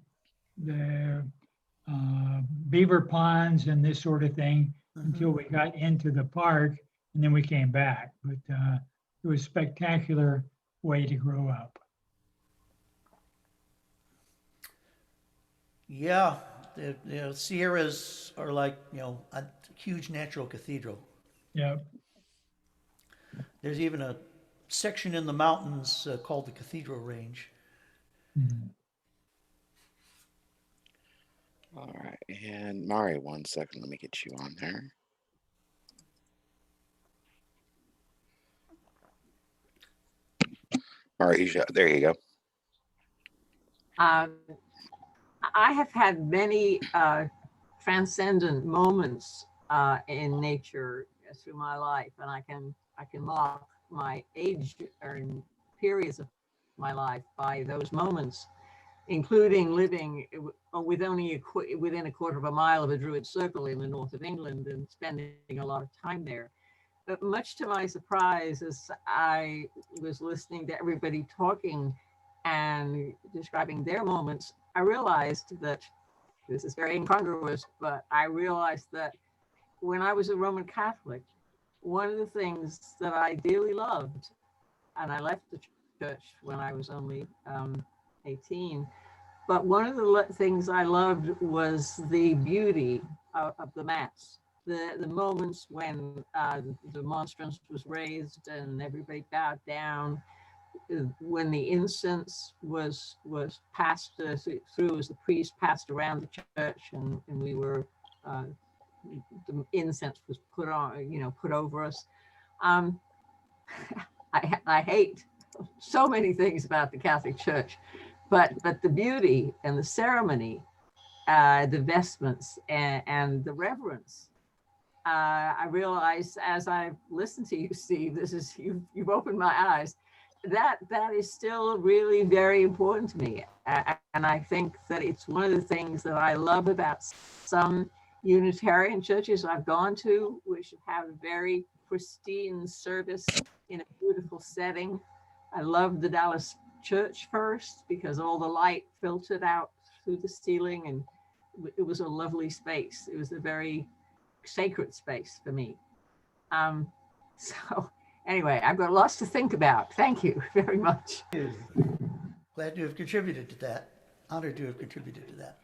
the beaver ponds and this sort of thing until we got into the park, and then we came back. But it was a spectacular way to grow up. Yeah, the Sierras are like, a huge natural cathedral. Yeah. There's even a section in the mountains called the Cathedral Range. Mhm. All right. And Mari, 1 second. Let me get you on there. Mari, there you go. I have had many transcendent moments in nature through my life, and I can my age or in periods of my life by those moments, including living with only within a quarter of a mile of a Druid circle in the north of England and spending a lot of time there. But much to my surprise, as I was listening to everybody talking and describing their moments, I realized that this is very incongruous, but I realized that when I was a Roman Catholic, one of the things that I dearly loved, and I left the church when I was only 18, but one of the things I loved was the beauty of the Mass. The moments when the monstrance was raised and everybody bowed down, when the incense was passed through as the priest passed around the church, and we were the incense was put on, put over us. I hate so many things about the Catholic Church, but the beauty and the ceremony, the vestments and the reverence. I realize as I've listened to you, Steve, you've opened my eyes. That is still really very important to me, and I think that it's one of the things that I love about some Unitarian churches I've gone to, which have a very pristine service in a beautiful setting. I love the Dallas Church First because all the light filtered out through the ceiling, and it was a lovely space. It was a very sacred space for me. So anyway, I've got lots to think about. Thank you very much. Glad to have contributed to that. Honored to have contributed to that.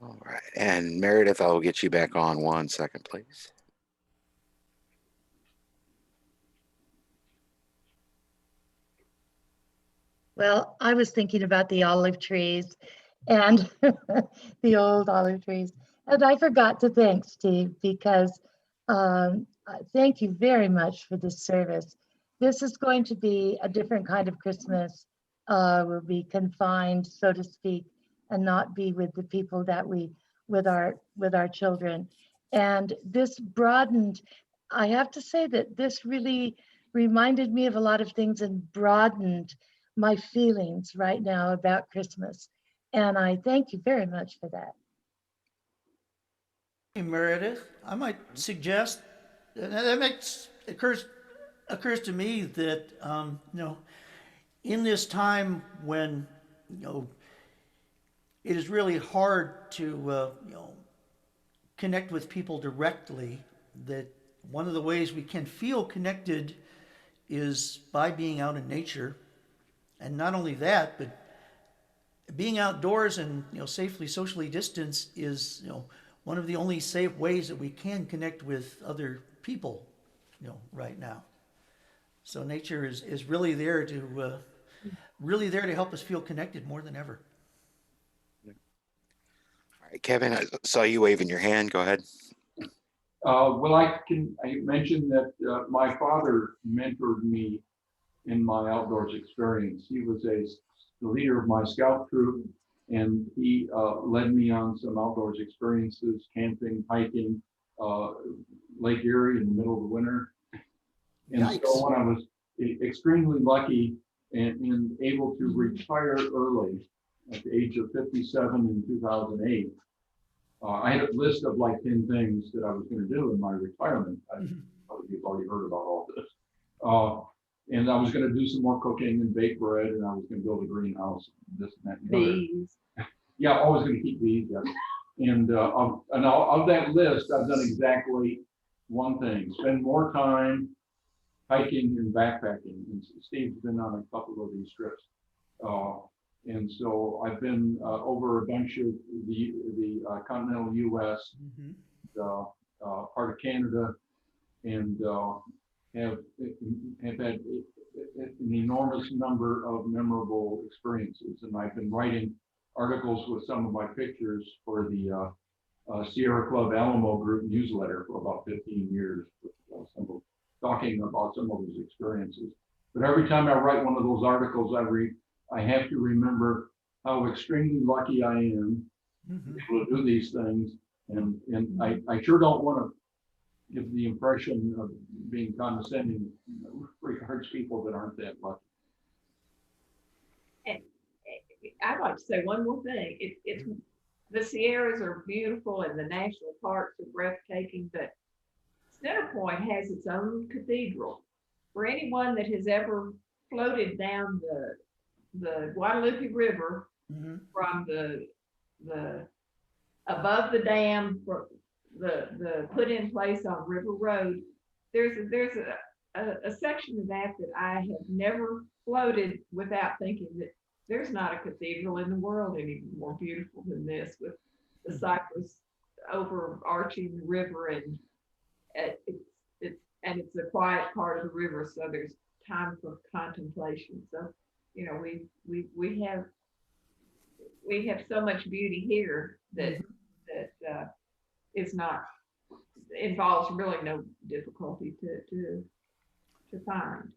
All right. And Meredith, I'll get you back on 1 second, please. Well, I was thinking about the olive trees and the old olive trees. And I forgot to thank Steve because thank you very much for this service. This is going to be a different kind of Christmas. We'll be confined, so to speak, and not be with the people that with our children. And this broadened, I have to say that this really reminded me of a lot of things and broadened my feelings right now about Christmas. And I thank you very much for that. Hey, Meredith, I might suggest that occurs to me that in this time when it is really hard to connect with people directly, that one of the ways we can feel connected is by being out in nature. And not only that, but being outdoors and safely socially distanced is one of the only safe ways that we can connect with other people right now. So nature is really there to help us feel connected more than ever. All right, Kevin, I saw you waving your hand. Go ahead. Well, I mentioned that my father mentored me in my outdoors experience. He was the leader of my scout troop, and he led me on some outdoors experiences, camping, hiking, Lake Erie in the middle of the winter. And Yikes. So when I was extremely lucky and able to retire early at the age of 57 in 2008, I had a list of like 10 things that I was going to do in my retirement. You've already heard about all this. And I was going to do some more cooking and bake bread, and I was going to build a greenhouse, this and that. And Bees. Yeah, always going to keep bees. Yes. And of that list, I've done exactly one thing: spend more time hiking and backpacking. And Steve's been on a couple of these trips, and so I've been over a bunch of the continental U.S., part of Canada, and have had an enormous number of memorable experiences. And I've been writing articles with some of my pictures for the Sierra Club Alamo Group newsletter for about 15 years, talking about some of those experiences. But every time I write one of those articles, I have to remember how extremely lucky I am to be able to do these things. And I sure don't want to give the impression of being condescending regards people that aren't that lucky. And I'd like to say one more thing. It's the Sierras are beautiful and the national parks are breathtaking, but Center Point has its own cathedral. For anyone that has ever floated down the Guadalupe River from the above the dam, for the put in place on River Road, there's a section of that I have never floated without thinking that there's not a cathedral in the world any more beautiful than this, with the cypress overarching the river, and it's a quiet part of the river, so there's time for contemplation. So, you know, we have so much beauty here that is not involves really no difficulty to find.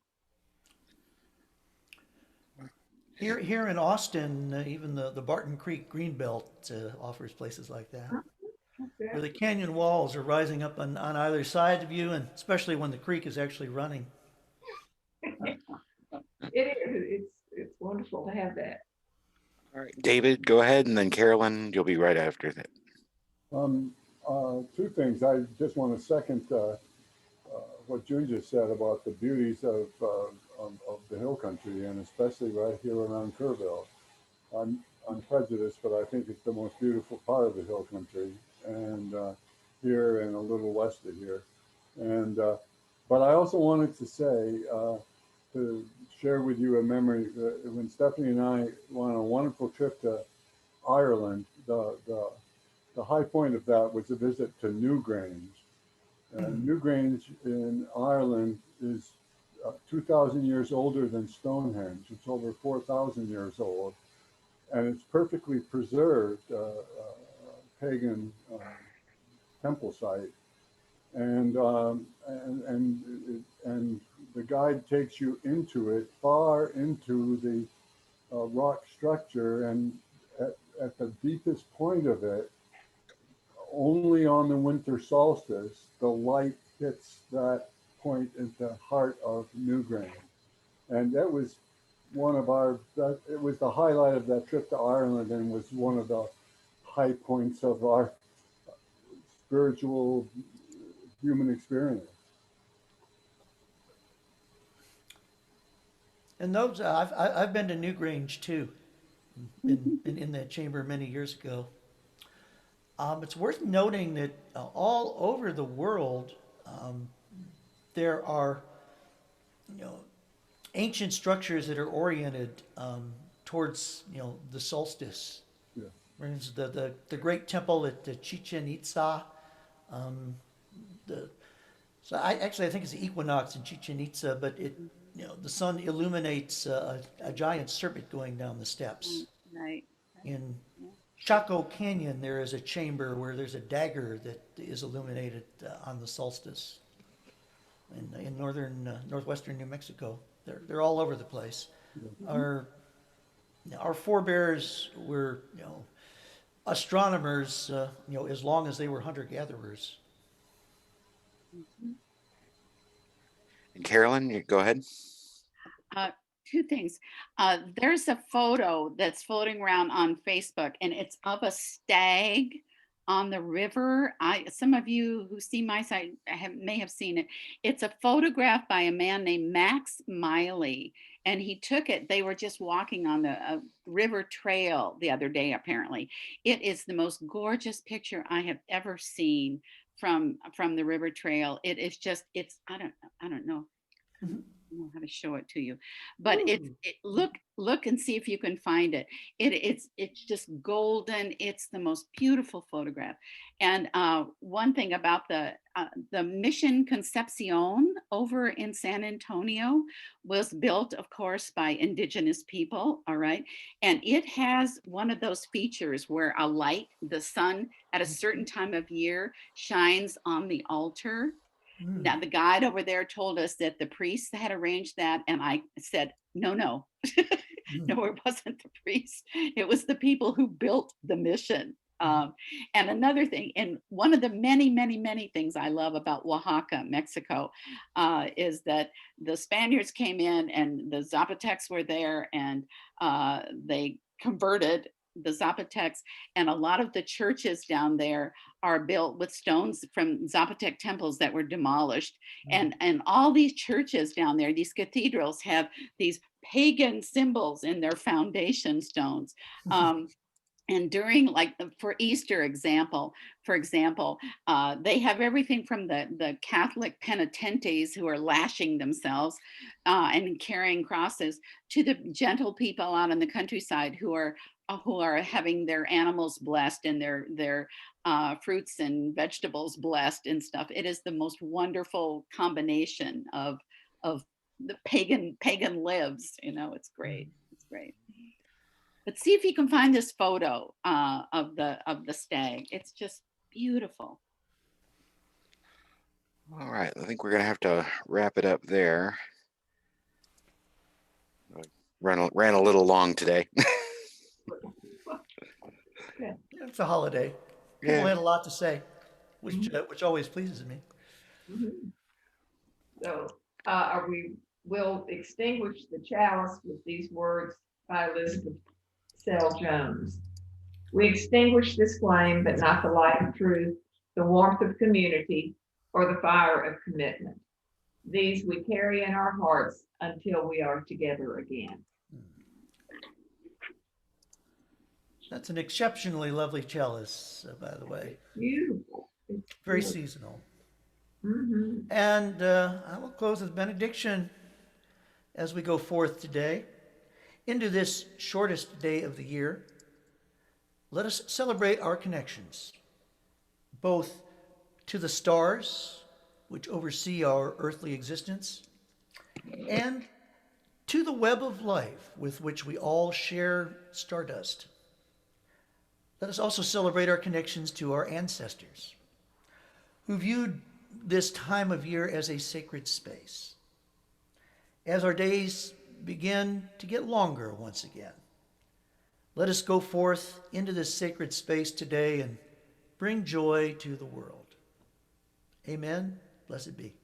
Here in Austin, even the Barton Creek Greenbelt offers places like that, where the canyon walls are rising up on either side of you, and especially when the creek is actually running. It's wonderful to have that. All right, David, go ahead, and then Carolyn, you'll be right after that. Two things. I just want to second what June just said about the beauties of the hill country, and especially right here around Kerrville. I'm prejudiced, but I think it's the most beautiful part of the hill country, and here and a little west of here. And but I also wanted to say, to share with you a memory when Stephanie and I went on a wonderful trip to Ireland. The high point of that was a visit to Newgrange. And Newgrange in Ireland is 2,000 years older than Stonehenge. It's over 4,000 years old, and it's perfectly preserved pagan temple site. And the guide takes you into it, far into the rock structure, and at the deepest point of it, only on the winter solstice, the light hits that point at the heart of Newgrange. And that was it was the highlight of that trip to Ireland, and was one of the high points of our spiritual human experience. And those, I've been to Newgrange too, in that chamber many years ago. It's worth noting that all over the world, there are, ancient structures that are oriented towards, the solstice. Yeah. For instance, the great temple at Chichen Itza. So I think it's the equinox in Chichen Itza, but the sun illuminates a giant serpent going down the steps. Right. In Chaco Canyon, there is a chamber where there's a dagger that is illuminated on the solstice. In northwestern New Mexico, they're all over the place. Mm-hmm. Our forebears were, astronomers, as long as they were hunter-gatherers. Mm-hmm. And Carolyn, you go ahead. Two things. There's a photo that's floating around on Facebook, and it's of a stag on the river. Some of you who see my site may have seen it. It's a photograph by a man named Max Miley, and he took it. They were just walking on the river trail the other day, apparently. It is the most gorgeous picture I have ever seen from the river trail. It is just, I don't know. Mm-hmm. I don't know how to show it to you, but look and see if you can find it. It's just golden. It's the most beautiful photograph. And one thing about the Mission Concepcion over in San Antonio was built, of course, by indigenous people. All right, and it has one of those features where the sun at a certain time of year shines on the altar. Now, the guide over there told us that the priests had arranged that, and I said, no, no, it wasn't the priests. It was the people who built the mission. And another thing, and one of the many, many, many things I love about Oaxaca, Mexico, is that the Spaniards came in and the Zapotecs were there, and they converted the Zapotecs, and a lot of the churches down there are built with stones from Zapotec temples that were demolished. And all these churches down there, these cathedrals, have these pagan symbols in their foundation stones. And during, like, for Easter for example, they have everything from the Catholic penitentes who are lashing themselves and carrying crosses, to the gentle people out in the countryside who are having their animals blessed and their fruits and vegetables blessed and stuff. It is the most wonderful combination of the pagan lives. It's great. It's great. But see if you can find this photo of the stag. It's just beautiful. All right. I think we're going to have to wrap it up there. Ran a little long today. It's a holiday. People Yeah. had a lot to say, which always pleases me. Mhm. So, we'll extinguish the chalice with these words by Elizabeth Sell Jones. We extinguish this flame, but not the light of truth, the warmth of community, or the fire of commitment. These we carry in our hearts until we are together again. That's an exceptionally lovely chalice, by the way. Beautiful. It's Very beautiful. seasonal. Mhm. And I will close with benediction as we go forth today into this shortest day of the year. Let us celebrate our connections, both to the stars, which oversee our earthly existence, and to the web of life with which we all share stardust. Let us also celebrate our connections to our ancestors, who viewed this time of year as a sacred space. As our days begin to get longer once again, let us go forth into this sacred space today and bring joy to the world. Amen. Blessed be.